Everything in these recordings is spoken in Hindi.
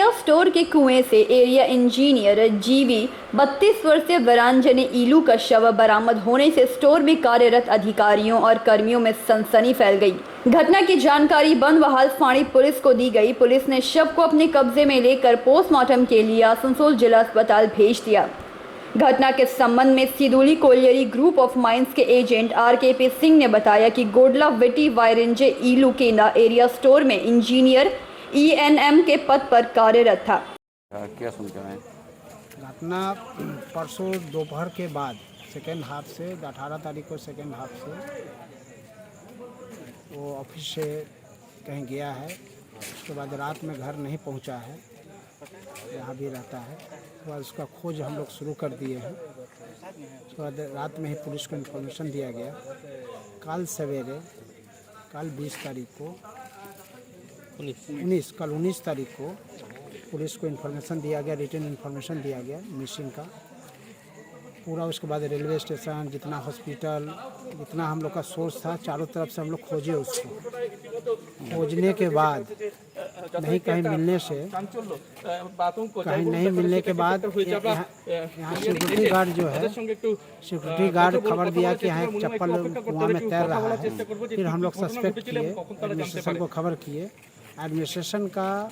एरिया स्टोर के कुएं से एरिया इंजीनियर जीवी 32 वर्षीय वीरांजनी ईलू का शव बरामद होने से स्टोर में कार्यरत अधिकारियों और कर्मियों में सनसनी फैल गई। घटना की जानकारी बनबहाल फाड़ी पुलिस को दी गई। पुलिस ने शव को अपने कब्जे में लेकर पोस्टमार्टम के लिए आसनसोल जिला अस्पताल भेज दिया। घटना के संबंध में सिदुली कोलियरी ग्रुप ऑफ माइंस के एजेंट RKP सिंह ने बताया कि गोडला विटी वायरेंजे ईलू केंदा एरिया स्टोर में इंजीनियर ENM के पद पर कार्यरत था। क्या सुनते हैं? घटना परसों दोपहर के बाद सेकेंड हाफ से 18 तारीख को सेकेंड हाफ से वो ऑफिस से कहीं गया है। उसके बाद रात में घर नहीं पहुंचा है, यहाँ भी रहता है। उसके बाद उसका खोज हम लोग शुरू कर दिए हैं। उसके बाद रात में ही पुलिस को इन्फॉर्मेशन दिया गया। कल सवेरे कल 20 तारीख को 19 तारीख को पुलिस को इन्फॉर्मेशन दिया गया, रिटन इन्फॉर्मेशन दिया गया मिसिंग का पूरा। उसके बाद रेलवे स्टेशन, जितना हॉस्पिटल, जितना हम लोग का सोर्स था, चारों तरफ से हम लोग खोजे उसको। खोजने के बाद नहीं कहीं मिलने से कहीं नहीं मिलने के बाद यहाँ सिक्योरिटी गार्ड जो है, सिक्योरिटी गार्ड खबर दिया कि यहाँ एक चप्पल कुआं में तैर रहा है। फिर हम लोग सस्पेक्ट किए, एडमिनिस्ट्रेशन को खबर किए। एडमिनिस्ट्रेशन का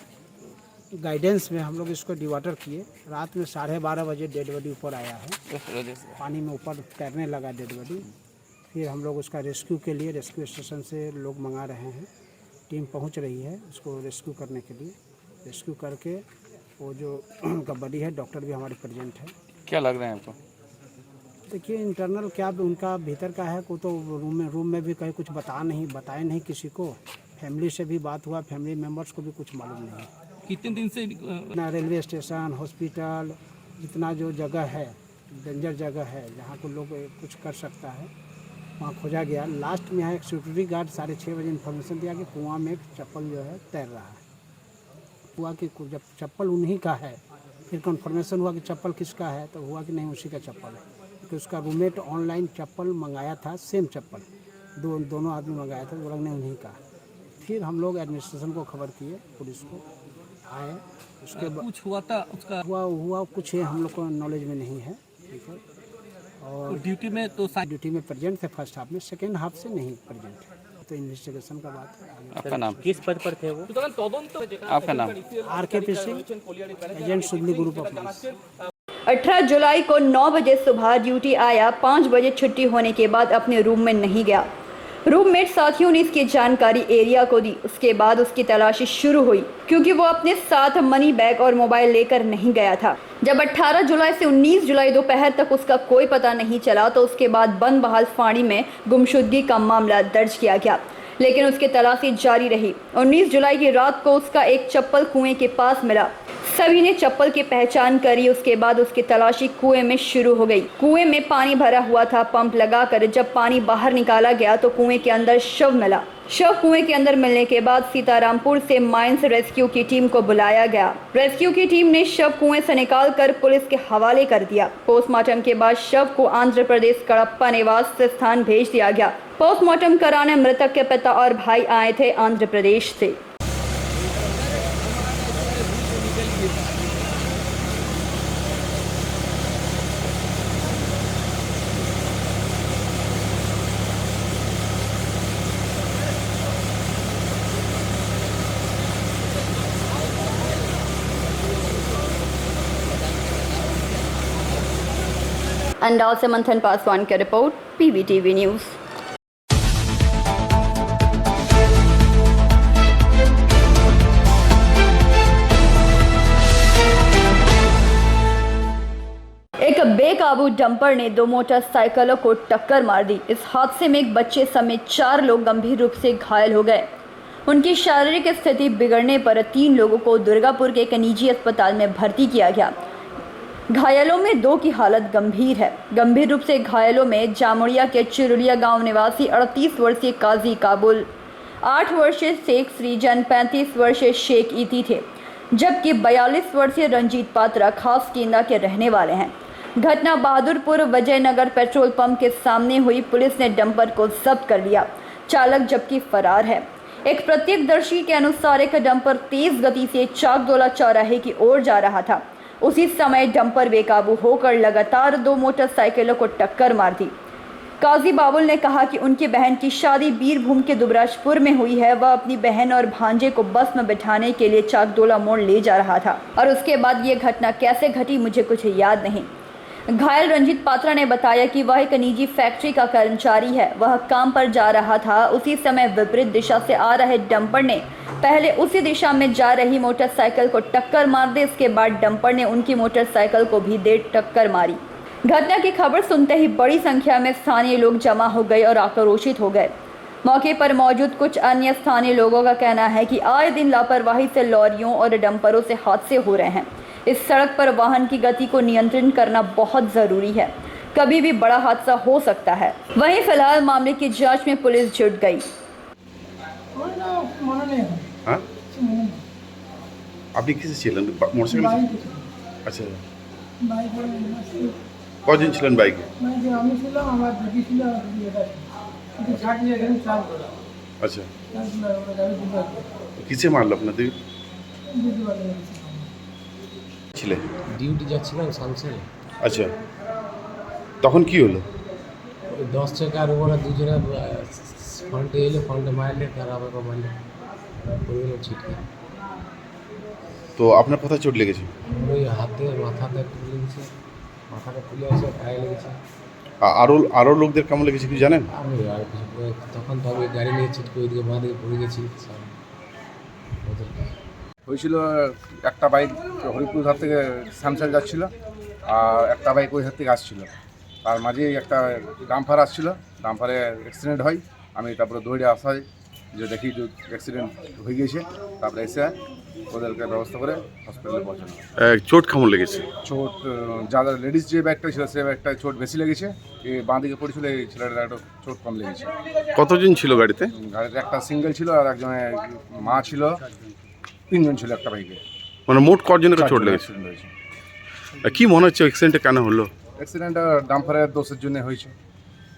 गाइडेंस में हम लोग इसको डिवाटर किए। रात में 12:30 बजे डेड बॉडी ऊपर आया है, पानी में ऊपर तैरने लगा डेड बॉडी। फिर हम लोग उसका रेस्क्यू के लिए रेस्क्यू स्टेशन से लोग मंगा रहे हैं, टीम पहुंच रही है उसको रेस्क्यू करने के लिए। रेस्क्यू करके वो जो उनका बॉडी है, डॉक्टर भी हमारे प्रेजेंट है। क्या लग रहा है आपको? देखिए इंटरनल क्या उनका भीतर का है, को तो रूम में भी कहीं कुछ बताए नहीं किसी को। फैमिली से भी बात हुआ, फैमिली मेम्बर्स को भी कुछ मालूम नहीं। कितने दिन से ना रेलवे स्टेशन, हॉस्पिटल, जितना जो जगह है, डेंजर जगह है जहाँ को लोग कुछ कर सकता है, वहाँ खोजा गया। लास्ट में यहाँ एक सिक्योरिटी गार्ड 6:30 बजे इन्फॉर्मेशन दिया कि कुआं में एक चप्पल जो है तैर रहा है। हुआ कि जब चप्पल उन्हीं का है, फिर कन्फर्मेशन हुआ कि चप्पल किसका है, तो हुआ कि नहीं उसी का चप्पल है। तो उसका रूममेट ऑनलाइन चप्पल मंगाया था, सेम चप्पल दोनों आदमी मंगाया था, बोला नहीं उन्हीं का। फिर हम लोग एडमिनिस्ट्रेशन को खबर किए, पुलिस को आए। उसके बाद कुछ हुआ था उसका हुआ कुछ है हम लोग को नॉलेज में नहीं है। ठीक है, और ड्यूटी में तो ड्यूटी में प्रेजेंट थे फर्स्ट हाफ में, सेकेंड हाफ से नहीं प्रेजेंट। तो इन्वेस्टिगेशन का बात है। आपका नाम? किस पद पर थे वो? आपका नाम? RKP Singh, agent Siduli group of mines. 18 जुलाई को 9 बजे सुबह ड्यूटी आया। 5 बजे छुट्टी होने के बाद अपने रूम में नहीं गया। रूममेट साथियों ने इसकी जानकारी एरिया को दी। उसके बाद उसकी तलाशी शुरू हुई, क्योंकि वो अपने साथ मनी बैग और मोबाइल लेकर नहीं गया था। जब 18 जुलाई से 19 जुलाई दोपहर तक उसका कोई पता नहीं चला, तो उसके बाद बनबहाल फाड़ी में गुमशुदगी का मामला दर्ज किया गया, लेकिन उसकी तलाशी जारी रही। 19 जुलाई की रात को उसका एक चप्पल कुएं के पास मिला। सभी ने चप्पल की पहचान करी। उसके बाद उसकी तलाशी कुएं में शुरू हो गई। कुएं में पानी भरा हुआ था। पंप लगाकर जब पानी बाहर निकाला गया तो कुएं के अंदर शव मिला। शव कुएं के अंदर मिलने के बाद सीतारामपुर से माइंस रेस्क्यू की टीम को बुलाया गया। रेस्क्यू की टीम ने शव कुएं से निकालकर पुलिस के हवाले कर दिया। पोस्टमार्टम के बाद शव को आंध्र प्रदेश कडप्पा निवास स्थान भेज दिया गया। पोस्टमार्टम कराने मृतक के पिता और भाई आए थे आंध्र प्रदेश से। अंडाल से मंथन पासवान की रिपोर्ट, PVTV न्यूज़। एक बेकाबू डंपर ने 2 मोटरसाइकिलों को टक्कर मार दी। इस हादसे में एक बच्चे समेत 4 लोग गंभीर रूप से घायल हो गए। उनकी शारीरिक स्थिति बिगड़ने पर 3 लोगों को दुर्गापुर के एक निजी अस्पताल में भर्ती किया गया। घायलों में 2 की हालत गंभीर है। गंभीर रूप से घायलों में जामुड़िया के चिरुलिया गांव निवासी 38 वर्षीय काजी काबुल, 8 वर्षीय शेख श्रीजन, 35 वर्षीय शेख इती थे, जबकि 42 वर्षीय रंजीत पात्रा खास केंदा के रहने वाले हैं। घटना बहादुरपुर विजयनगर पेट्रोल पंप के सामने हुई। पुलिस ने डंपर को जब्त कर लिया। चालक जबकि फरार है। एक प्रत्यक्षदर्शी के अनुसार एक डंपर तेज गति से चाकदोला चौराहे की ओर जा रहा था। उसी समय डंपर बेकाबू होकर लगातार 2 मोटरसाइकिलों को टक्कर मार दी। काजी बाबुल ने कहा कि उनकी बहन की शादी बीरभूम के दुबराजपुर में हुई है। वह अपनी बहन और भांजे को बस में बिठाने के लिए चाकदोला मोड़ ले जा रहा था और उसके बाद ये घटना कैसे घटी मुझे कुछ याद नहीं। घायल रंजीत पात्रा ने बताया कि वह एक निजी फैक्ट्री का कर्मचारी है। वह काम पर जा रहा था। उसी समय विपरीत दिशा से आ रहे डंपर ने पहले उसी दिशा में जा रही मोटरसाइकिल को टक्कर मार दी। इसके बाद डंपर ने उनकी मोटरसाइकिल को भी दे टक्कर मारी। घटना की खबर सुनते ही बड़ी संख्या में स्थानीय लोग जमा हो गए और आक्रोशित हो गए। मौके पर मौजूद कुछ अन्य स्थानीय लोगों का कहना है कि आए दिन लापरवाही से लॉरियों और डंपरों से हादसे हो रहे हैं। इस सड़क पर वाहन की गति को नियंत्रण करना बहुत ज़रूरी है, कभी भी बड़ा हादसा हो सकता है। वहीं फिलहाल मामले की जांच में पुलिस जुट गई। हाँ আপনি কিসে ছিলেন মোটরসাইকেল আচ্ছা কজন ছিলেন বাইকে আমি ছিলাম আমার দিদি ছিল আচ্ছা কিসে মারলো আপনাদের ছিলে ডিউটি যাচ্ছিলাম সানসেন। আচ্ছা তখন কি হলো 10 টাকার উপরে দুজনে ফ্রন্টে এলে ফ্রন্টে মারলে তার আবার মারলে পড়ে ছিটকে। তো আপনার কোথায় চোট লেগেছে ওই হাতে মাথাতে তুলে গেছে, মাথাটা তুলে আছে, পায়ে লেগেছে। আরো লোকদের কেমন লেগেছে কি জানেন আমি আর তখন তো আমি গাড়ি নিয়ে ছিটকে ওইদিকে বাঁ দিকে পড়ে গেছি। হয়েছিল একটা বাইক হরিপুর ধার থেকে স্যামসাং যাচ্ছিল আর একটা বাইক ওই ধার থেকে আসছিল। তার মাঝেই একটা ডাম্পার আসছিল, ডাম্পারে অ্যাক্সিডেন্ট হয়। আমি তারপরে দৌড়ে আসায় যে দেখি যে অ্যাক্সিডেন্ট হয়ে গিয়েছে, তারপরে এসে ওদেরকে ব্যবস্থা করে হসপিটালে পৌঁছানো। চোট কেমন লেগেছে চোট যাদের লেডিস যে ব্যাগটা ছিল সে ব্যাগটায় চোট বেশি লেগেছে, এই বাঁ দিকে পড়েছিল, এই ছেলেটার একটা চোট কম লেগেছে। কতজন ছিল গাড়িতে গাড়িতে একটা সিঙ্গেল ছিল আর একজনের মা ছিল, 3 জন ছিল একটা বাইকে। মানে মোট কজনের চোট লেগেছে অ্যাক্সিডেন্ট হয়েছে। কি মনে হচ্ছে অ্যাক্সিডেন্টটা কেন হলো অ্যাক্সিডেন্টটা ডাম্পারের দোষের জন্য হয়েছে,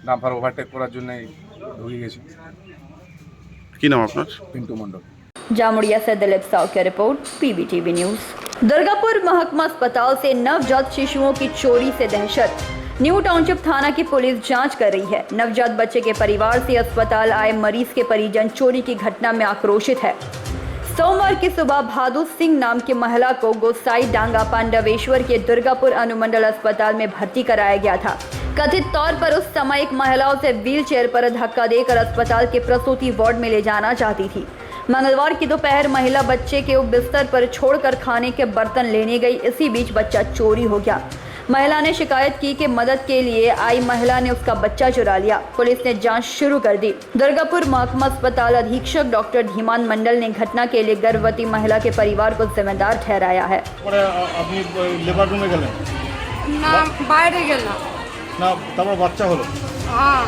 ডাম্পার ওভারটেক করার জন্যই ঢুকে গেছে। কি নাম আপনার पिंटू मंडल। जामुड़िया से दिलीप साव की रिपोर्ट, PBTV न्यूज। दुर्गापुर महकमा अस्पताल से नवजात शिशुओं की चोरी से दहशत। न्यू टाउनशिप थाना की पुलिस जांच कर रही है। नवजात बच्चे के परिवार से अस्पताल आए मरीज के परिजन चोरी की घटना में आक्रोशित है। सोमवार की सुबह भादु सिंह नाम की महिला को गोसाई डांगा पांडवेश्वर के दुर्गापुर अनुमंडल अस्पताल में भर्ती कराया गया था। कथित तौर पर उस समय एक महिला उसे व्हील चेयर पर धक्का देकर अस्पताल के प्रसूति वार्ड में ले जाना चाहती थी। मंगलवार की दोपहर महिला बच्चे के बिस्तर पर छोड़कर खाने के बर्तन लेने गई। इसी बीच बच्चा चोरी हो गया। महिला ने शिकायत की कि मदद के लिए आई महिला ने उसका बच्चा चुरा लिया। पुलिस ने जांच शुरू कर दी। दुर्गापुर महकमा अस्पताल अधीक्षक डॉक्टर धीमान मंडल ने घटना के लिए गर्भवती महिला के परिवार को जिम्मेदार ठहराया है। আপনি লেবার রুমে গেলেন না বাইরে গেলাম। না তারপর বাচ্চা হলো হ্যাঁ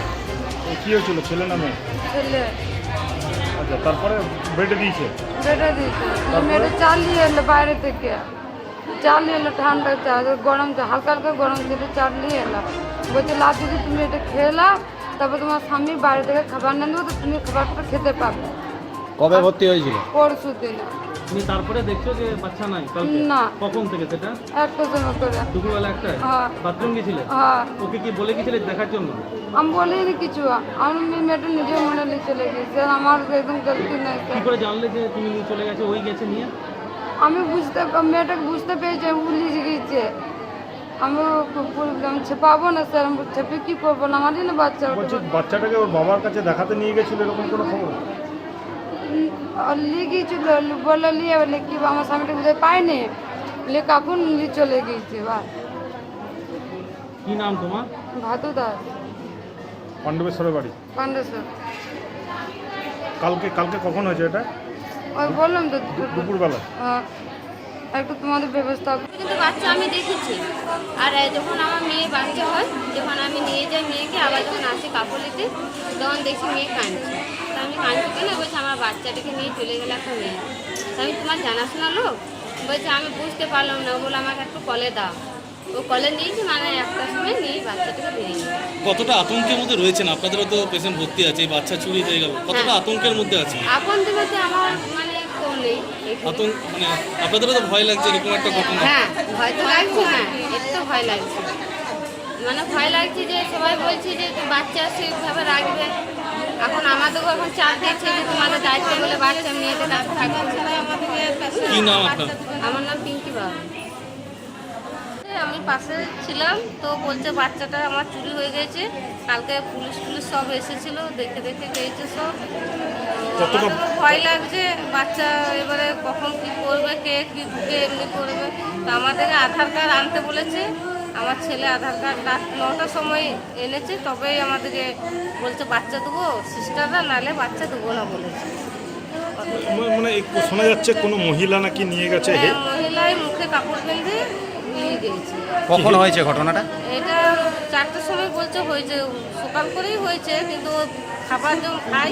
কি হয়েছিল ছেলে না মেয়ে ছেলে আচ্ছা তারপরে বেডে দিয়েছে বেটা দিয়েছে মেয়েটা চালিয়ে এলো বাইরে থেকে, চালিয়ে এলো ঠান্ডা চা গরম চা হালকা হালকা গরম চা চালিয়ে এলো। বলছে লাভ যদি তুমি এটা খেলা তারপর তোমার স্বামী বাইরে থেকে খাবার না দেবো তো তুমি খাবারটা খেতে পাবে। কবে ভর্তি হয়েছিল? পরশু দিনে। তুমি তারপরে দেখছো যে বাচ্চা নাই কালকে? না। কখন থেকে সেটা? একটা সময় করে। দুপুরবেলা একটায়? হ্যাঁ। বাথরুম গেছিলে? হ্যাঁ। ওকে কি বলে গেছিলে দেখার জন্য? আমি বলিনি কিছু, আমি মেয়েটা নিজের মনে নিয়ে চলে গেছি, আমার একদম গলতি নাই। কি করে জানলে যে তুমি নিয়ে চলে গেছো, ওই গেছে নিয়ে? আমি মেয়েটাকে বুঝতে পেরেছি পুলিশ গিয়েছে। আমি ছেপাবো না স্যার, আমি ছেপে কী করবো না, আমারই না বাচ্চা। বলছি বাচ্চাটাকে ওর বাবার কাছে দেখাতে নিয়ে গেছিল এরকম কোনো খবর নিয়ে গিয়েছিল, বলে নিয়ে বলে কি আমার স্বামীটা বুঝে পাইনি, নিয়ে কাকুন নিয়ে চলে গিয়েছে। কি নাম তোমার? ভাতু দাস, পাণ্ডবেশ্বরের বাড়ি পান্ডেশ্বর। কালকে কালকে কখন হয়েছে এটা ওই বললাম তো দুপুরবেলা একটু তোমাদের ব্যবস্থা। কিন্তু বাচ্চা আমি দেখেছি, আর যখন আমার মেয়ে বাচ্চা হয়, যখন আমি নিয়ে যাই মেয়েকে, আবার যখন আসি কাপড় নিতে তখন দেখি মেয়ে কাঁদছে। তা আমি কাঁদছি কেন, বলছে আমার বাচ্চাটাকে নিয়ে চলে গেলে একটা মেয়ে। তা আমি তোমার জানাশোনা লোক, বলছে আমি বুঝতে পারলাম না, বলে আমাকে একটু কলে দাও। ও কলে নিয়েছি মানে একটার সময় নিয়ে বাচ্চাটাকে বেরিয়ে নিয়ে কতটা আতঙ্কের মধ্যে রয়েছেন? আপনাদেরও তো পেশেন্ট ভর্তি আছে, এই বাচ্চা চুরি হয়ে গেল, কতটা আতঙ্কের মধ্যে আছে? আপন দিকে আমার মানে কেউ নেই এখানে। আতঙ্ক মানে আপনাদেরও তো ভয় লাগছে এরকম একটা ঘটনা? হ্যাঁ ভয় তো লাগছে, হ্যাঁ একটু তো ভয় লাগছে, মানে ভয় লাগছে যে সবাই বলছে যে বাচ্চা সেইভাবে রাখবে। এখন আমাদেরও এখন চাপ দিচ্ছে যে তোমাদের দায়িত্ব বলে বাচ্চা মেয়েদের কাছে থাকবে। সবাই আমাদেরকে কি নাম আপনার? আমার নাম পিঙ্কি বাবু। আমি পাশে ছিলাম তো বলছে বাচ্চাটা আমার চুরি হয়ে গেছে, কালকে পুলিশ সব এসেছিল, দেখে গিয়েছে সব। আমাদেরও ভয় লাগছে বাচ্চা এবারে কখন কি করবে, কে কি ঢুকে এমনি করবে। তো আমাদেরকে আধার কার্ড আনতে বলেছে, আমার ছেলে আধার কার্ড রাত 9টার সময় এনেছে, তবেই আমাদেরকে বলছে বাচ্চা দেবো সিস্টাররা, নাহলে বাচ্চা দেবো না বলেছে। মানে শোনা যাচ্ছে কোনো মহিলা নাকি নিয়ে গেছে। হ্যাঁ, মহিলাই মুখে কাপড় বেঁধে নিয়ে গিয়েছে। কখন হয়েছে ঘটনাটা? এটা 4টার সময় বলছে হয়েছে, সকাল করেই হয়েছে, কিন্তু খাবার যখন খাই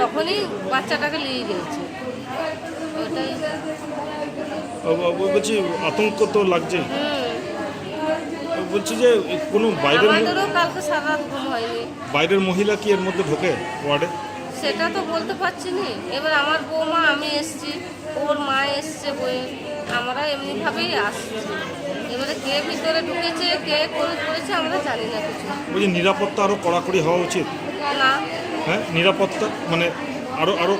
তখনই বাচ্চাটাকে নিয়ে গিয়েছে। ওটাই বলছি আতঙ্ক তো লাগছে। বলছি যে কোনো আমাদেরও কালকে সারা রাত ঘুম হয়নি। বাইরের মহিলা কি এর মধ্যে ঢোকে ওয়ার্ডে? সেটা তো বলতে পারছি না। এবার আমার বৌমা, আমি এসছি, ওর মা এসছে বয়ে, আমরা এমনিভাবেই আসছি। এবারে কে ভিতরে ঢুকেছে, কে করেছে আমরা জানি না কিছু। বলছি নিরাপত্তা আরও কড়াকড়ি হওয়া উচিত না। হ্যাঁ, নিরাপত্তা মানে আরও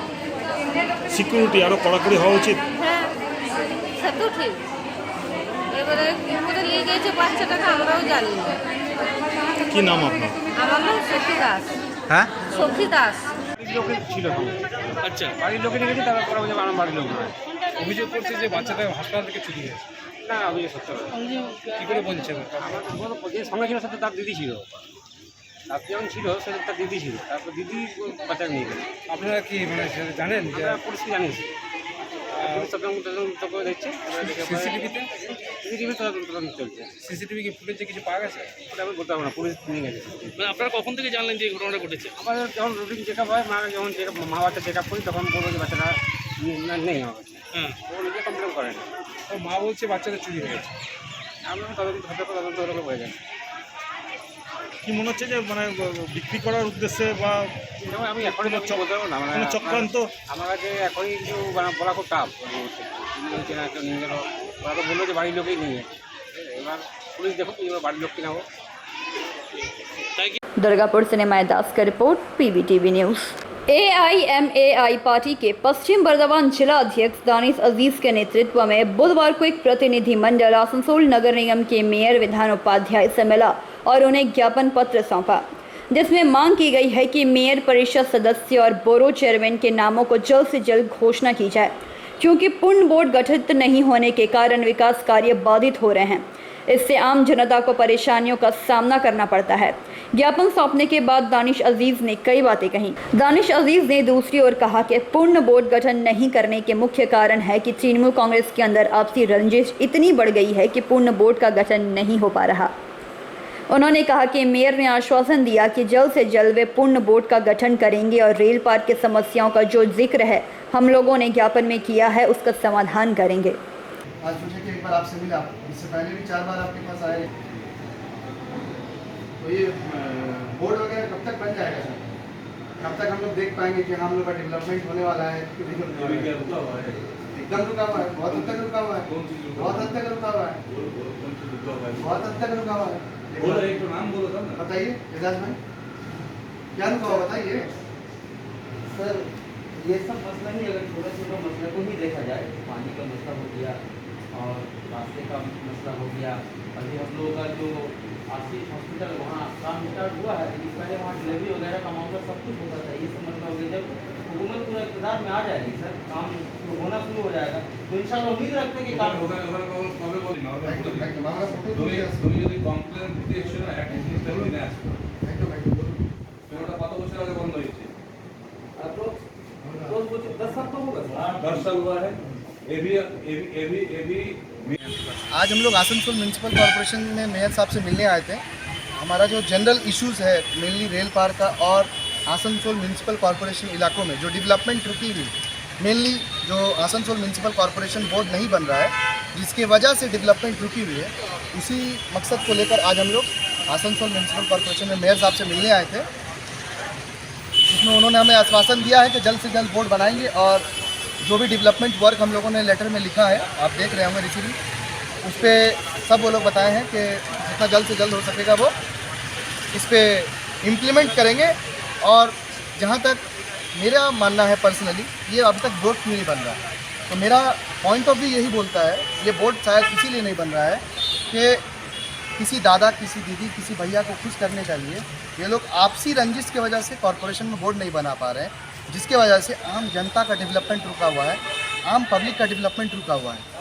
সিকিউরিটি আরও কড়াকড়ি হওয়া উচিত। হ্যাঁ সে তো ঠিক। এবারে কি করে নিয়ে গেছে বাচ্চাটাকে আমরাও জানি না। কি নাম আপনার? আমার নাম সখী দাস। হ্যাঁ, সখী দাস। ছিল আচ্ছা, বাড়ির লোকে নিয়ে গেছে, তারপর আমার বাড়ির লোক অভিযোগ করছে যে বাচ্চাটা হাসপাতাল থেকে চুরি হয়েছে। না, অভিযোগ সত্য কী করে বলছেন? আমার যে সঙ্গে ছিল সাথে তার দিদি ছিল, তার যখন ছিল সেটা তার দিদি ছিল, তারপর দিদি বাচ্চাকে নিয়ে গেছে। আপনারা কি মানে জানেন যে পুলিশকে জানিয়েছে? সিসিটিভি কি ফুটেজে কিছু পাওয়া গেছে? ওটা আমি বলতে পারবো না, পুলিশ নিয়ে গেছে। মানে আপনারা কখন থেকে জানলেন যে এই ঘটনাটা ঘটেছে? আমাদের যখন রুটিন চেক আপ হয়, যখন মা বাচ্চা চেক আপ করি, তখন বলবো যে বাচ্চাটা নেই আমার কাছে। হ্যাঁ, ও নিজে কমপ্লেন করেন। ও মা বলছে বাচ্চাটা চুরি হয়ে গেছে। আমরা তদন্ত ওরকম হয়ে যায়। কি মনে হচ্ছে যে মানে বিক্রি করার উদ্দেশ্যে বা যেমন আমি এখনই বলতে পারবো না, মানে চক্রান্ত আমার কাছে এখনই কিছু বলা খুব টাফ। নিয়ে গেল, ওরা তো বললো যে বাড়ির লোকেই নিয়ে গেছে। এবার পুলিশ দেখুক, এবার বাড়ির লোক কিনা। दुर्गापुर से निमाय दास का report, PBTV news. AIMAI party के पश्चिम बर्दवान जिला अध्यक्ष दानिश अजीज के नेतृत्व में बुधवार को एक प्रतिनिधिमंडल आसनसोल नगर निगम के मेयर विधान उपाध्याय से मिला और उन्हें ज्ञापन पत्र सौंपा, जिसमें मांग की गई है कि मेयर परिषद सदस्य और बोरो चेयरमैन के नामों को जल्द से जल्द घोषणा की जाए, क्योंकि पूर्ण बोर्ड गठित नहीं होने के कारण विकास कार्य बाधित हो रहे हैं। इससे आम जनता को परेशानियों का सामना करना पड़ता है। ज्ञापन सौंपने के बाद दानिश अजीज ने कई बातें कहीं। दानिश अजीज ने दूसरी ओर कहा कि पूर्ण बोर्ड गठन नहीं करने के मुख्य कारण है कि तृणमूल कांग्रेस के अंदर आपसी रंजिश इतनी बढ़ गई है कि पूर्ण बोर्ड का गठन नहीं हो पा रहा। उन्होंने कहा कि मेयर ने आश्वासन दिया कि जल्द से जल्द वे पूर्ण बोर्ड का गठन करेंगे और रेल पार्क की समस्याओं का जो जिक्र है हम लोगों ने ज्ञापन में किया है, उसका समाधान करेंगे। आज सोचे कि एक बार आपसे मिला, इससे पहले भी 4 बार आपके पास आए। तो ये बोर्ड वगैरह कब तक बन जाएगा सर? कब तक हम लोग देख पाएंगे कि हम लोग का डेवलपमेंट होने वाला है? एकदम रुका हुआ है, बहुत हद तक रुका हुआ है, बहुत हद तक रुका हुआ है, बहुत हद तक रुका हुआ है। एक तो नाम बोलो ना, बताइए एजाज भाई, क्या रुका हुआ बताइए सर। ये सब मसला ही अगर छोटा छोटा मसले को ही देखा जाए, पानी का मसला हो गया और रास्ते का मसला हो गया, अभी हम लोगों का जो आशीष हॉस्पिटल वहाँ काम स्टार्ट हुआ है, लेकिन पहले वहाँ डिलीवरी वगैरह का मामला सब कुछ होता था। ये सब मसला हो गया। जब हुकूमत पूरा इक़्तिदार में आ जाएगी सर, काम होना शुरू हो जाएगा, तो इंशाल्लाह उम्मीद रखते हैं कि काम होगा। आज हम लोग आसनसोल म्यूनसिपल कॉरपोरेशन में मेयर साहब से मिलने आए थे। हमारा जो जनरल इश्यूज़ है मेनली रेल पार्क का और आसनसोल म्यूनसिपल कॉरपोरेशन इलाकों में जो डेवलपमेंट रुकी हुई, मेनली जो आसनसोल म्यूनसिपल कॉरपोरेशन बोर्ड नहीं बन रहा है जिसकी वजह से डेवलपमेंट रुकी हुई है। उसी मकसद को लेकर आज हम लोग आसनसोल म्यूनसिपल कॉर्पोरेशन में मेयर साहब से मिलने आए थे, जिसमें उन्होंने हमें आश्वासन दिया है कि जल्द से जल्द बोर्ड बनाएंगे और जो भी डेवलपमेंट वर्क हम लोगों ने लेटर में लिखा है, आप देख रहे होंगे रिसीविंग, उस पर सब वो लोग बताए हैं कि जितना जल्द से जल्द हो सकेगा वो इस पर इम्प्लीमेंट करेंगे। और जहाँ तक मेरा मानना है पर्सनली, ये अभी तक बोर्ड क्यों नहीं बन रहा है, तो मेरा पॉइंट ऑफ व्यू यही बोलता है, ये बोर्ड शायद इसीलिए नहीं बन रहा है कि किसी दादा, किसी दीदी, किसी भैया को खुश करने के लिए ये लोग आपसी रंजिश की वजह से कॉरपोरेशन में बोर्ड नहीं बना पा रहे हैं, जिसके वजह से आम जनता का डेवलपमेंट रुका हुआ है, आम पब्लिक का डेवलपमेंट रुका हुआ है।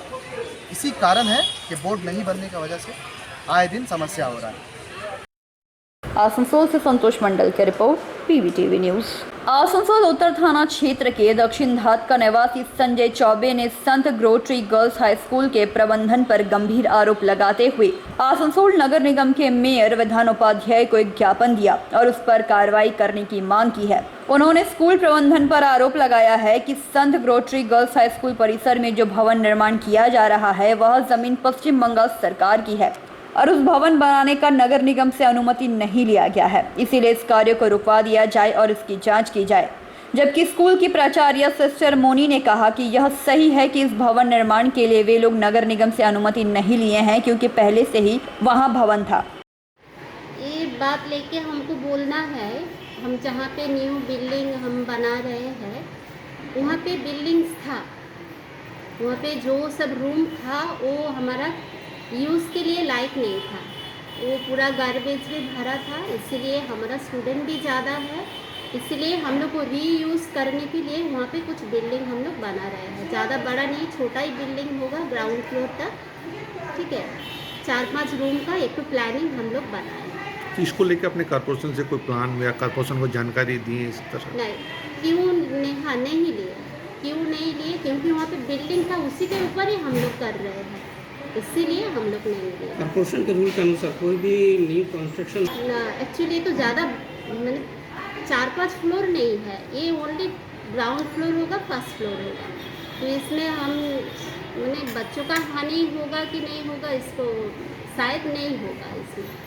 इसी कारण है कि बोर्ड नहीं बनने की वजह से आए दिन समस्या हो रहा है। आसनसोल से संतोष मंडल की रिपोर्ट, PVTV न्यूज। आसनसोल उत्तर थाना क्षेत्र के दक्षिण घाट का निवासी संजय चौबे ने संत ग्रोट्री गर्ल्स हाई स्कूल के प्रबंधन पर गंभीर आरोप लगाते हुए आसनसोल नगर निगम के मेयर विधान उपाध्याय को एक ज्ञापन दिया और उस पर कार्रवाई करने की मांग की है। उन्होंने स्कूल प्रबंधन पर आरोप लगाया है कि संत ग्रोट्री गर्ल्स हाई स्कूल परिसर में जो भवन निर्माण किया जा रहा है वह जमीन पश्चिम बंगाल सरकार की है और उस भवन बनाने का नगर निगम से अनुमति नहीं लिया गया है, इसीलिए इस कार्य को रुकवा दिया जाए और इसकी जांच की जाए। जबकि स्कूल की प्राचार्य सिस्टर मोनी ने कहा कि यह सही है कि इस भवन निर्माण के लिए वे लोग नगर निगम से अनुमति नहीं लिए हैं, क्योंकि पहले से ही वहां भवन था। ये बात लेके हमको बोलना है, हम जहाँ पे न्यू बिल्डिंग हम बना रहे हैं वहाँ पे बिल्डिंग्स था, वहाँ पे जो सब रूम था वो हमारा यूज़ के लिए लायक नहीं था, वो पूरा गार्बेज भी भरा था, इसलिए हमारा स्टूडेंट भी ज़्यादा है, इसलिए हम लोग को रीयूज़ करने के लिए वहाँ पे कुछ बिल्डिंग हम लोग बना रहे हैं। ज़्यादा बड़ा नहीं, छोटा ही बिल्डिंग होगा ग्राउंड फ्लोर तक, ठीक है। 4-5 रूम का एक तो प्लानिंग हम लोग बनाए हैं। तो इसको लेकर अपने कॉर्पोरेशन से कोई प्लान या कॉर्पोरेशन को जानकारी दी है इस तरह? नहीं, क्यों नहीं, हाँ नहीं लिए, क्यों नहीं लिए, क्योंकि वहाँ पे बिल्डिंग था, उसी के ऊपर ही हम लोग कर रहे हैं, इसीलिए हम लोग नहीं लिए। कॉर्पोरेशन के रूल के अनुसार कोई भी न्यू कंस्ट्रक्शन एक्चुअली तो ज़्यादा मैंने 4-5 फ्लोर नहीं है, ये ओनली ग्राउंड फ्लोर होगा, फर्स्ट फ्लोर होगा, तो इसमें हम मैंने बच्चों का हानि होगा कि नहीं होगा, इसको शायद नहीं होगा। इसमें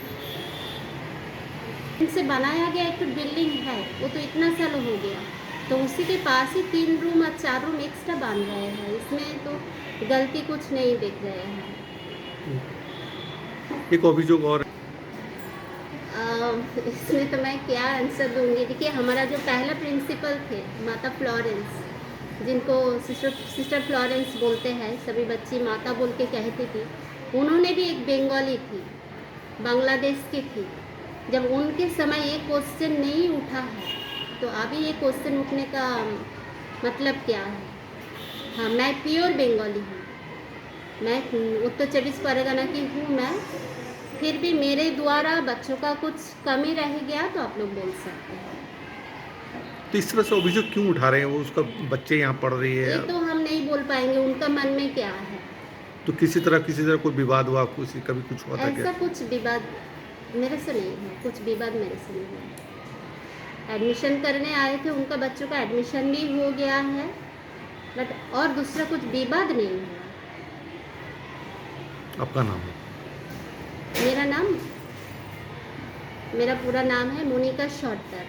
इनसे बनाया गया एक तो बिल्डिंग है, वो तो इतना साल हो गया, तो उसी के पास ही 3 रूम और 4 रूम एक्स्ट्रा बन रहे हैं, इसमें तो गलती कुछ नहीं दिख रहे हैं। एक अभियोग और इसमें तो मैं क्या आंसर दूंगी। देखिए, हमारा जो पहला प्रिंसिपल थे माता फ्लोरेंस, जिनको सिस्टर फ्लोरेंस बोलते हैं, सभी बच्ची माता बोल के कहती थी, उन्होंने भी एक बंगाली थी, बांग्लादेश की थी। जब उनके समय ये क्वेश्चन नहीं उठा है तो अभी ये क्वेश्चन उठने का मतलब क्या है? हाँ, मैं प्योर बंगाली हूँ, मैं उत्तर 24 परगना की हूँ मैं, फिर भी मेरे द्वारा बच्चों का कुछ कमी रह गया तो आप लोग बोल सकते हैं। तो इस तरह से अभियोग क्यों उठा रहे हैं? वो उसका बच्चे यहाँ पढ़ रही है, ये तो हम नहीं बोल पाएंगे उनका मन में क्या है। तो किसी तरह कोई विवाद हुआ, कभी कुछ हुआ था क्या? ऐसा कुछ विवाद मेरे से नहीं है, कुछ विवाद मेरे से नहीं है। एडमिशन करने आए थे, उनका बच्चों का एडमिशन भी हो गया है, बट और दूसरा कुछ विवाद नहीं है। आपका नाम है? मेरा पूरा नाम है मोनिका शॉर्टर,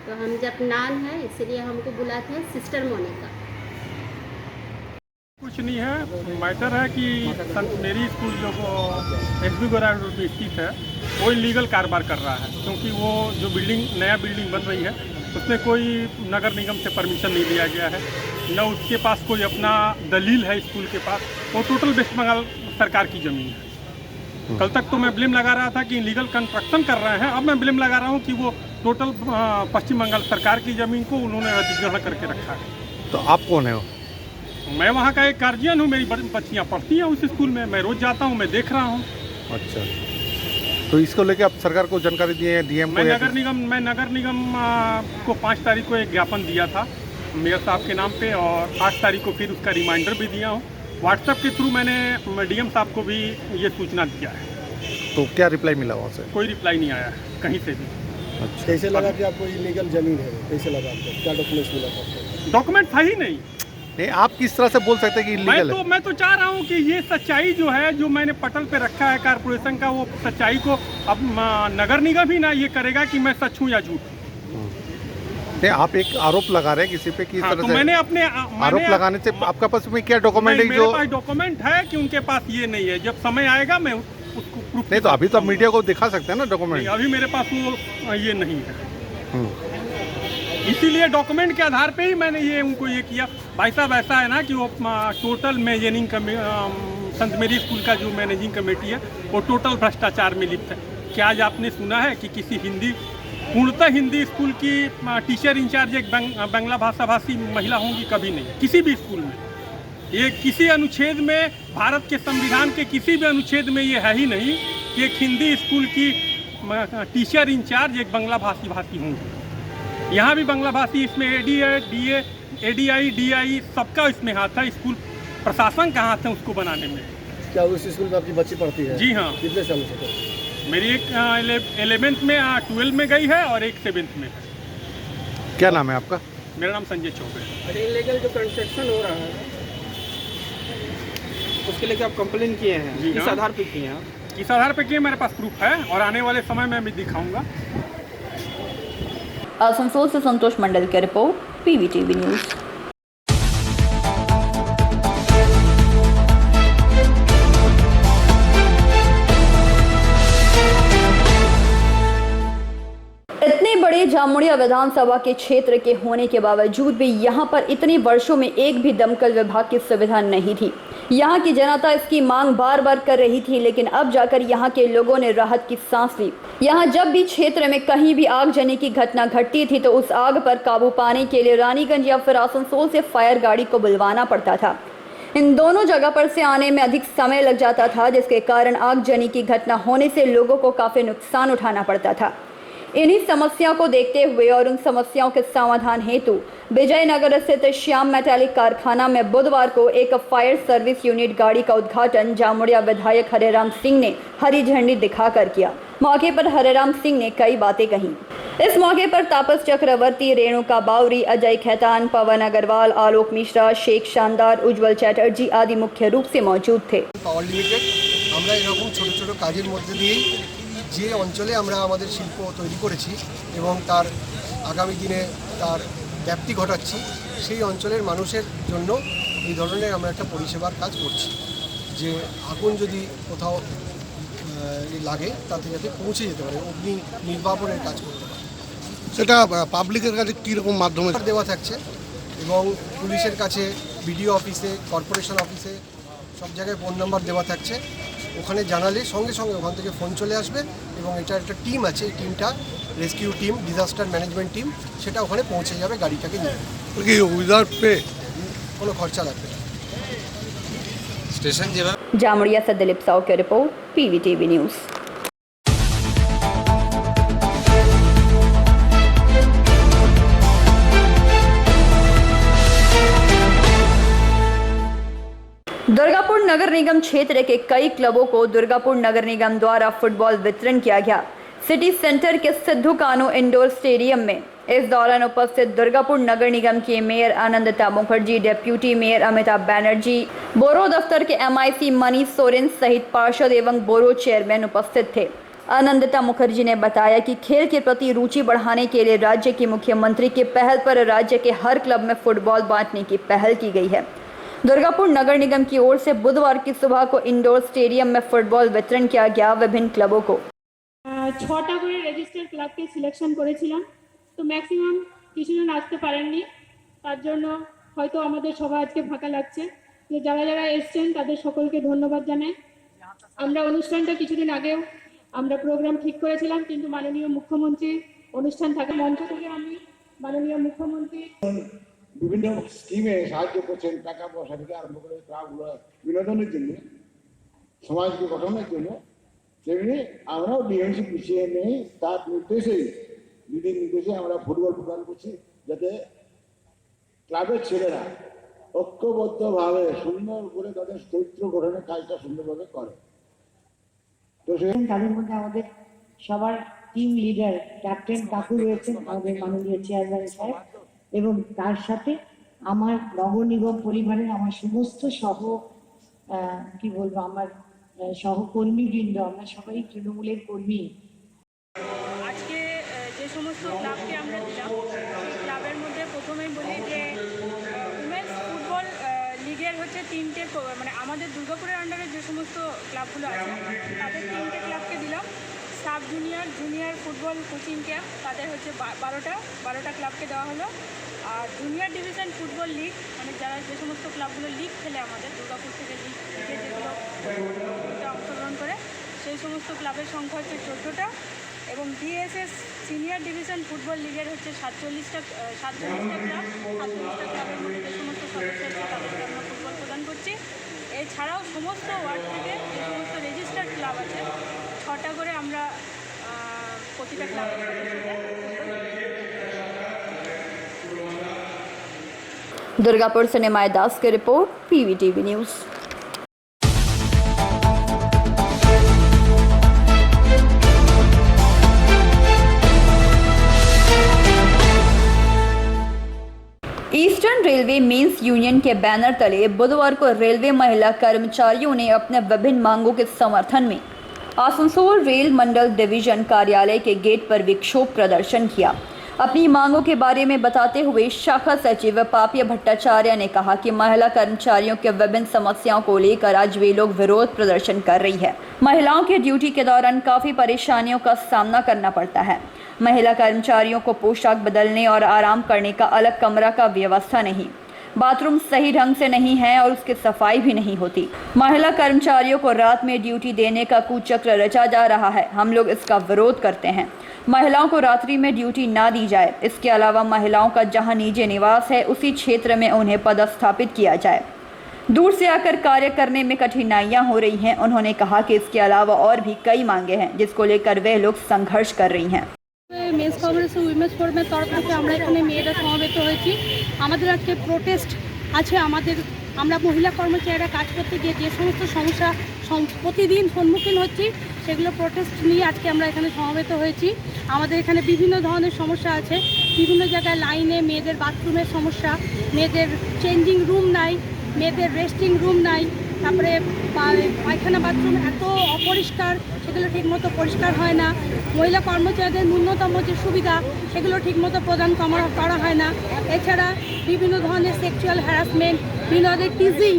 तो हम जब नान है इसलिए हमको बुलाते हैं सिस्टर मोनिका। कुछ नहीं है, मैटर है कि संत मेरी स्कूल जो SB गोराड रोड में स्थित है वो इलीगल कारोबार कर रहा है, क्योंकि वो जो नया बिल्डिंग बन रही है उसमें कोई नगर निगम से परमिशन नहीं दिया गया है, न उसके पास कोई अपना दलील है स्कूल के पास, वो टोटल वेस्ट बंगाल सरकार की ज़मीन है। कल तक तो मैं ब्लेम लगा रहा था कि इलीगल कंस्ट्रक्शन कर रहे हैं, अब मैं ब्लेम लगा रहा हूँ कि वो टोटल पश्चिम बंगाल सरकार की ज़मीन को उन्होंने अधिग्रहण करके रखा है। तो आप कौन है? मैं वहाँ का एक गार्जियन हूँ, मेरी बच्चियाँ पढ़ती हैं उस स्कूल में, मैं रोज़ जाता हूँ, मैं देख रहा हूँ। अच्छा, तो इसको लेके आप सरकार को जानकारी दिए हैं, DM को? मैं नगर निगम को 5 तारीख को एक ज्ञापन दिया था मेयर साहब के नाम पे, और 8 तारीख को फिर उसका रिमाइंडर भी दिया हूँ। व्हाट्सएप के थ्रू मैंने DM साहब को भी ये सूचना दिया है। तो क्या रिप्लाई मिला वहाँ से? कोई रिप्लाई नहीं आया कहीं से भी। अच्छा, कैसे लगा कि आपको इलीगल ज़मीन है? कैसे लगा आपको? क्या डॉक्यूमेंट्स मिला था? डॉक्यूमेंट था ही नहीं, नहीं, आप किस तरह से बोल सकते हैं कि इलीगल है? मैं तो चाह रहा हूँ कि ये सच्चाई जो है, जो मैंने पटल पे रखा है कारपोरेशन का, वो सच्चाई को अब नगर निगम ही ना ये करेगा कि मैं सच हूँ या झूठ हूँ। नहीं, आप एक आरोप लगा रहे हैं किसी पे, किस तरह तो से मैंने अपने आरोप लगाने से आपका पास में क्या डॉक्यूमेंट है? मेरे जो पास डॉक्यूमेंट है कि उनके पास ये नहीं है। जब समय आएगा मैं उसको प्रूफ नहीं, तो अभी तो आप मीडिया को दिखा सकते हैं ना डॉक्यूमेंट। अभी मेरे पास वो ये नहीं है, इसीलिए डॉक्यूमेंट के आधार पे ही मैंने ये उनको ये किया। भाई साहब ऐसा है ना कि वो टोटल मैनेजिंग संत मेरी स्कूल का जो मैनेजिंग कमेटी है वो टोटल भ्रष्टाचार में लिप्त है। क्या आज आपने सुना है कि किसी पूर्णतः हिंदी स्कूल की टीचर इंचार्ज एक बांग्ला भाषा भाषी महिला होंगी? कभी नहीं, किसी भी स्कूल में। ये किसी अनुच्छेद में, भारत के संविधान के किसी भी अनुच्छेद में ये है ही नहीं कि एक हिंदी स्कूल की टीचर इंचार्ज एक बांग्ला भाषी होंगी। यहाँ भी बांग्ला भाषी, इसमें ADI DI सबका इसमें हाथ है। स्कूल प्रशासन का हाथ है उसको बनाने में। क्या उस स्कूल में आपकी बच्ची पढ़ती है? जी हाँ। कितने सालों से? मेरी एक 11th में, 12 में गई है और एक 7th में। क्या नाम है आपका? मेरा नाम संजय चौबे है। इलीगल जो कंस्ट्रक्शन हो रहा है उसके लिए आप कंप्लेन किए हैं? किस आधार पे किए हैं? किस आधार पे किए मेरे पास प्रूफ है और आने वाले समय में मैं दिखाऊंगा। आसनसोल से संतोष मंडल की रिपोर्ट, PVTV न्यूज़। इतने बड़े जामुड़िया विधानसभा के क्षेत्र के होने के बावजूद भी यहाँ पर इतने वर्षों में एक भी दमकल विभाग की सुविधा नहीं थी। यहाँ की जनता इसकी मांग बार बार कर रही थी, लेकिन अब जाकर यहाँ के लोगों ने राहत की सांस ली। यहाँ जब भी क्षेत्र में कहीं भी आगजनी की घटना घटती थी तो उस आग पर काबू पाने के लिए रानीगंज या फिर आसनसोल से फायर गाड़ी को बुलवाना पड़ता था। इन दोनों जगह पर से आने में अधिक समय लग जाता था, जिसके कारण आगजनी की घटना होने से लोगों को काफ़ी नुकसान उठाना पड़ता था। इन्हीं समस्याओं को देखते हुए और उन समस्याओं के समाधान हेतु विजयनगर स्थित श्याम मेटालिक कारखाना में बुधवार को एक फायर सर्विस यूनिट गाड़ी का उद्घाटन जामुड़िया विधायक हरेराम सिंह ने हरी झंडी दिखाकर किया। मौके पर हरेराम सिंह ने कई बातें कहीं। इस मौके पर तापस चक्रवर्ती, रेणुका बावरी, अजय खैतान, पवन अग्रवाल, आलोक मिश्रा, शेख शानदार, उज्जवल चैटर्जी आदि मुख्य रूप से मौजूद थे। पावर लिमिटेड আমরা এরকম ছোট ছোট কাজের মধ্যে দিয়েই যে অঞ্চলে আমরা আমাদের শিল্প তৈরি করেছি এবং তার আগামী দিনে তার ব্যাপ্তি ঘটাচ্ছি, সেই অঞ্চলের মানুষের জন্য এই ধরনের আমরা একটা পরিষেবার কাজ করছি, যে আগুন যদি কোথাও লাগে তাতে যাতে পৌঁছে যেতে পারে, অগ্নি নির্বাপনের কাজ করতে পারে। সেটা পাবলিকের কাছে কীরকম মাধ্যমে দেওয়া থাকছে এবং পুলিশের কাছে, বিডিও অফিসে, কর্পোরেশন অফিসে সব জায়গায় ফোন নাম্বার দেওয়া থাকছে। ওখানে জানালে সঙ্গে সঙ্গে ওখান থেকে ফোন চলে আসবে এবং এটা একটা টিম আছে, এই টিমটা rescue team, disaster management team, সেটা ওখানে পৌঁছে যাবে গাড়িটাকে নিয়ে। কি উইদাউট পে, কোনো খরচা লাগবে না। स्टेशन जेवा जामुड़िया से दिलीप साव की रिपोर्ट, PVTV न्यूज़। दुर्गापुर नगर निगम क्षेत्र के कई क्लबों को दुर्गापुर नगर निगम द्वारा फुटबॉल वितरण किया गया। सिटी सेंटर के सिद्धू कानू इंडोर स्टेडियम में इस दौरान उपस्थित दुर्गापुर नगर निगम के mayor Anandita Mukherjee, deputy mayor Amitabh Banerjee, borough दफ्तर के MIC मनीष सोरेन सहित पार्षद एवं बोरो चेयरमैन उपस्थित थे। आनंदिता मुखर्जी ने बताया कि खेल के प्रति रुचि बढ़ाने के लिए राज्य की मुख्यमंत्री की पहल पर राज्य के हर क्लब में फुटबॉल बांटने की पहल की गई है। दुर्गापुर नगर निगम की ओर से बुधवार की सुबह को इंडोर स्टेडियम में फुटबॉल वितरण किया गया। विभिन्न क्लबों को 6টা করে রেজিস্টার ক্লাবকে সিলেকশন করেছিলাম, তো ম্যাক্সিমাম কিছুজন আসতে পারেননি, তার জন্য হয়তো আমাদের সবাই আজকে ফাঁকা লাগছে। তো যারা যারা এসছেন তাদের সকলকে ধন্যবাদ জানাই। আমরা অনুষ্ঠানটা কিছুদিন আগেও আমরা প্রোগ্রাম ঠিক করেছিলাম, কিন্তু মাননীয় মুখ্যমন্ত্রী অনুষ্ঠান থাকে মঞ্চ থেকে আমি মাননীয় মুখ্যমন্ত্রী বিভিন্ন স্কিমে সাহায্য করছেন, টাকা পয়সা থেকে আরম্ভ করে ক্লাবগুলো বিনোদনের জন্য, সমাজকে গঠনের জন্য, তেমনি আমরাও ডিএমসি পিছিয়ে নেই, তার নির্দেশেই, দিদির নির্দেশে আমরা ফুটবল প্রদান করছি, যাতে ক্লাবের ছেলেরা ঐক্যবদ্ধভাবে সুন্দর করে তাদের চরিত্র গঠনের কাজটা সুন্দরভাবে করে। তো তাদের মধ্যে আমাদের সবার টিম লিডার ক্যাপ্টেন কাকু রয়েছেন, আমাদের মাননীয় চেয়ারম্যান সাহেব, এবং তার সাথে আমার নগর নিগম পরিবারের আমার সমস্ত কি বলবো আমার সহকর্মীবৃন্দ, আমরা সবাই তৃণমূলের কর্মী। আজকে যে সমস্ত ক্লাবকে আমরা দিলাম সেই ক্লাবের মধ্যে প্রথমেই বলি যে উমেন্স ফুটবল লিগের হচ্ছে 3টে, মানে আমাদের দুর্গাপুরের আন্ডারে যে সমস্ত ক্লাবগুলো আছে তাদের 3টে ক্লাবকে দিলাম। Sub junior junior football coaching camp তাদের হচ্ছে 12টা ক্লাবকে দেওয়া হলো। আর জুনিয়র ডিভিশন ফুটবল লিগ, মানে যারা যে সমস্ত ক্লাবগুলো লিগ খেলে আমাদের দুর্গাপুর থেকে লিগে যেগুলো অংশগ্রহণ করে সেই সমস্ত ক্লাবের সংখ্যা হচ্ছে 14টা। এবং ডিএসএস সিনিয়র ডিভিশন ফুটবল লিগের হচ্ছে 47টা ক্লাব। 47টা ক্লাবের মধ্যে যে সমস্ত সদস্য আছে তাদেরকে আমরা ফুটবল প্রদান করছি। এছাড়াও সমস্ত ওয়ার্ড থেকে যে সমস্ত রেজিস্টার্ড ক্লাব আছে 6টা করে আমরা প্রতিটা ক্লাবের दुर्गापुर से निमाय दास की report, PVTV news. Eastern railway men's union के बैनर तले बुधवार को रेलवे महिला कर्मचारियों ने अपने विभिन्न मांगों के समर्थन में आसनसोल रेल मंडल डिवीजन कार्यालय के गेट पर विक्षोभ प्रदर्शन किया। अपनी मांगों के बारे में बताते हुए शाखा सचिव पापिया भट्टाचार्य ने कहा कि महिला कर्मचारियों के विभिन्न समस्याओं को लेकर आज वे लोग विरोध प्रदर्शन कर रही है। महिलाओं के ड्यूटी के दौरान काफ़ी परेशानियों का सामना करना पड़ता है। महिला कर्मचारियों को पोशाक बदलने और आराम करने का अलग कमरा का व्यवस्था नहीं, बाथरूम सही ढंग से नहीं है और उसकी सफाई भी नहीं होती। महिला कर्मचारियों को रात में ड्यूटी देने का कुचक्र रचा जा रहा है। हम लोग इसका विरोध करते हैं। महिलाओं को रात्रि में ड्यूटी ना दी जाए। इसके अलावा महिलाओं का जहां निजी निवास है उसी क्षेत्र में उन्हें पदस्थापित किया जाए। दूर से आकर कार्य करने में कठिनाइयां हो रही हैं। उन्होंने कहा कि इसके अलावा और भी कई मांगे हैं जिसको लेकर वे लोग संघर्ष कर रही हैं। মেন্স কংগ্রেস ও উইমেন্স ফোরামের তরফ থেকে আমরা এখানে মেয়েরা সমবেত হয়েছি। আমাদের আজকে প্রোটেস্ট আছে। আমরা মহিলা কর্মচারীরা কাজ করতে গিয়ে যে সমস্ত সমস্যা প্রতিদিন সম্মুখীন হচ্ছি সেগুলো প্রোটেস্ট নিয়ে আজকে আমরা এখানে সমবেত হয়েছি। আমাদের এখানে বিভিন্ন ধরনের সমস্যা আছে। বিভিন্ন জায়গায় লাইনে মেয়েদের বাথরুমের সমস্যা, মেয়েদের চেঞ্জিং রুম নাই, মেয়েদের রেস্টিং রুম নাই, তারপরে পায়খানা বাথরুম এত অপরিষ্কার, সেগুলো ঠিকমতো পরিষ্কার হয় না। মহিলা কর্মচারীদের ন্যূনতম যে সুবিধা সেগুলো ঠিকমতো প্রদান করা হয় না। এছাড়া বিভিন্ন ধরনের সেক্সুয়াল হ্যারাসমেন্ট, বিভিন্ন ধরনের টিজিং,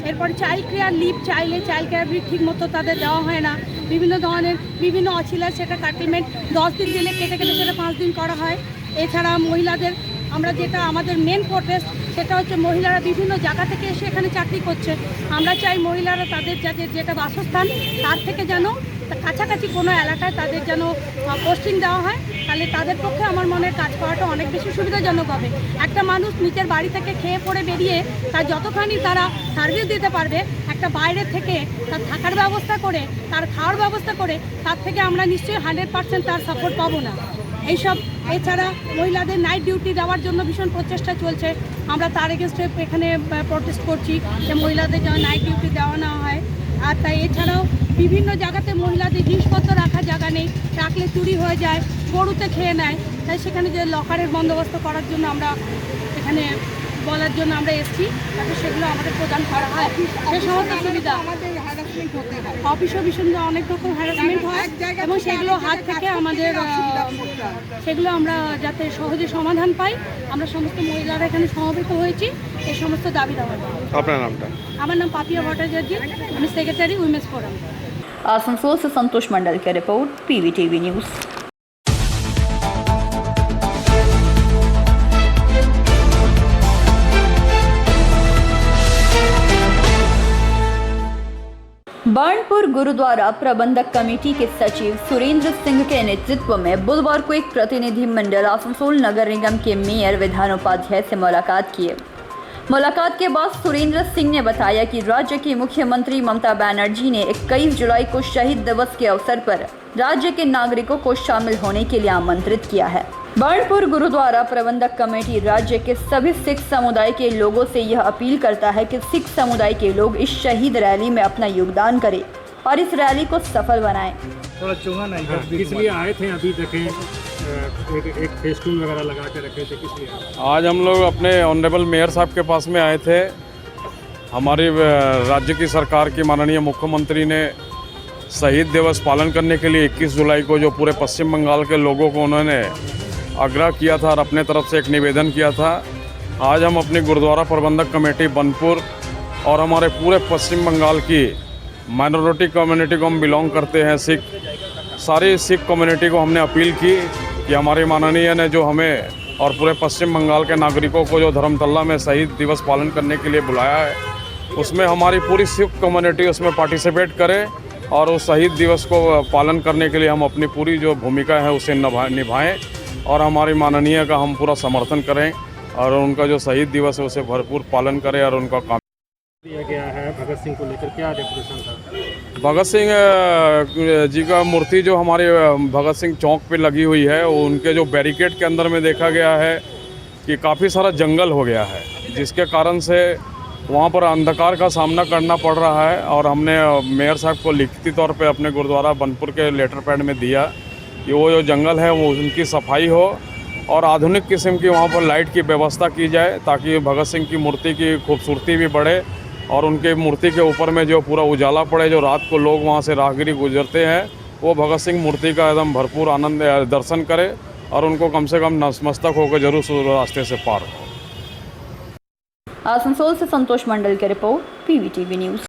এরপরে চাইল্ড কেয়ার লিভ চাইলে চাইল্ড কেয়ার লিভ ঠিকমতো তাদের দেওয়া হয় না। বিভিন্ন ধরনের বিভিন্ন অছিলার সেটা কাটিমেন্ট 10 দিন দিলে কেটে কেটে সেটা 5 দিন করা হয়। এছাড়া মহিলাদের আমরা যেটা আমাদের মেন প্রোটেস্ট সেটা হচ্ছে মহিলারা বিভিন্ন জায়গা থেকে এসে এখানে চাকরি করছে। আমরা চাই মহিলারা তাদের যেটা বাসস্থান তার থেকে যেন কাছাকাছি কোনো এলাকায় তাদের যেন পোস্টিং দেওয়া হয়। তাহলে তাদের পক্ষে আমার মনে হয় কাজ করাটা অনেক বেশি সুবিধাজনক হবে। একটা মানুষ নিজের বাড়ি থেকে খেয়ে পড়ে বেরিয়ে তার যতখানি তারা সার্ভিস দিতে পারবে, একটা বাইরে থেকে তার থাকার ব্যবস্থা করে তার খাওয়ার ব্যবস্থা করে তার থেকে আমরা নিশ্চয়ই 100% তার সাপোর্ট পাবো না। এইসব এছাড়া মহিলাদের নাইট ডিউটি দেওয়ার জন্য ভীষণ প্রচেষ্টা চলছে। আমরা তার এগেনস্টে এখানে প্রোটেস্ট করছি যে মহিলাদের যেন নাইট ডিউটি দেওয়া না হয়। আর তাই এছাড়াও বিভিন্ন জায়গাতে মহিলাদের জিনিসপত্র রাখার জায়গা নেই, রাখলে চুরি হয়ে যায়, গরুতে খেয়ে নেয়। তাই সেখানে যে লকারের বন্দোবস্ত করার জন্য আমরা এখানে বলার জন্য আমরা এসেছি, যাতে সেগুলো আমাদের প্রদান করা হয়। সে সমস্ত সুবিধা অফিসও ভীষণ অনেক রকম হ্যারাসমেন্ট হয় এবং সেগুলো হাত থেকে আমাদের সেগুলো আমরা যাতে সহজে সমাধান পাই, আমরা সমস্ত মহিলারা এখানে সমবেত হয়েছি এই সমস্ত দাবি দাওয়া। আপনার নামটা? আমার নাম পাপিয়া ভট্টাচার্য, আমি সেক্রেটারি উইমেন্স ফোরাম। आसनसोल से संतोष मंडल की report, PVTV news. Banpur gurdwara प्रबंधक कमेटी के सचिव सुरेंद्र सिंह के नेतृत्व में बुधवार को एक प्रतिनिधिमंडल आसनसोल नगर निगम के मेयर विधान उपाध्याय से मुलाकात किए। मुलाकात के बाद सुरेंद्र सिंह ने बताया कि राज्य की मुख्यमंत्री ममता बनर्जी ने 21 जुलाई को शहीद दिवस के अवसर पर राज्य के नागरिकों को शामिल होने के लिए आमंत्रित किया है। बाणपुर गुरुद्वारा प्रबंधक कमेटी राज्य के सभी सिख समुदाय के लोगों से यह अपील करता है कि सिख समुदाय के लोग इस शहीद रैली में अपना योगदान करें और इस रैली को सफल बनाएं। थोड़ा चुना नहीं, इसलिए आए थे। अभी देखें एक फेस्टून वगैरह लगा के रखे थे, किस लिए? आज हम लोग अपने ऑनरेबल मेयर साहब के पास में आए थे। हमारी राज्य की सरकार की माननीय मुख्यमंत्री ने शहीद दिवस पालन करने के लिए 21 जुलाई को जो पूरे पश्चिम बंगाल के लोगों को उन्होंने आग्रह किया था और अपने तरफ से एक निवेदन किया था। आज हम अपनी गुरुद्वारा प्रबंधक कमेटी बनपुर और हमारे पूरे पश्चिम बंगाल की माइनॉरिटी कम्युनिटी को हम बिलोंग करते हैं, सिख, सारी सिख कम्युनिटी को हमने अपील की कि हमारी माननीय ने जो हमें और पूरे पश्चिम बंगाल के नागरिकों को जो धर्मतल्ला में शहीद दिवस पालन करने के लिए बुलाया है, उसमें हमारी पूरी सिख कम्युनिटी उसमें पार्टिसिपेट करे और उस शहीद दिवस को पालन करने के लिए हम अपनी पूरी जो भूमिका है उसे निभाएं और हमारी माननीय का हम पूरा समर्थन करें और उनका जो शहीद दिवस है उसे भरपूर पालन करें और उनका काम दिया गया है। भगत सिंह को लेकर क्या डेकोरेशन था? भगत सिंह जी का मूर्ति जो हमारे भगत सिंह चौक पे लगी हुई है, वो उनके जो बैरिकेड के अंदर में देखा गया है कि काफ़ी सारा जंगल हो गया है, जिसके कारण से वहाँ पर अंधकार का सामना करना पड़ रहा है। और हमने मेयर साहब को लिखित तौर पे अपने गुरुद्वारा बनपुर के लेटर पैड में दिया कि वो जो जंगल है वो उनकी सफाई हो और आधुनिक किस्म की वहाँ पर लाइट की व्यवस्था की जाए ताकि भगत सिंह की मूर्ति की खूबसूरती भी बढ़े और उनके मूर्ति के ऊपर में जो पूरा उजाला पड़े, जो रात को लोग वहाँ से राहगीरी गुजरते हैं वो भगत सिंह मूर्ति का एकदम भरपूर आनंद दर्शन करे और उनको कम से कम नतमस्तक होकर जरूर रास्ते से पार हो। आसनसोल से संतोष मंडल की रिपोर्ट, PVTV न्यूज़।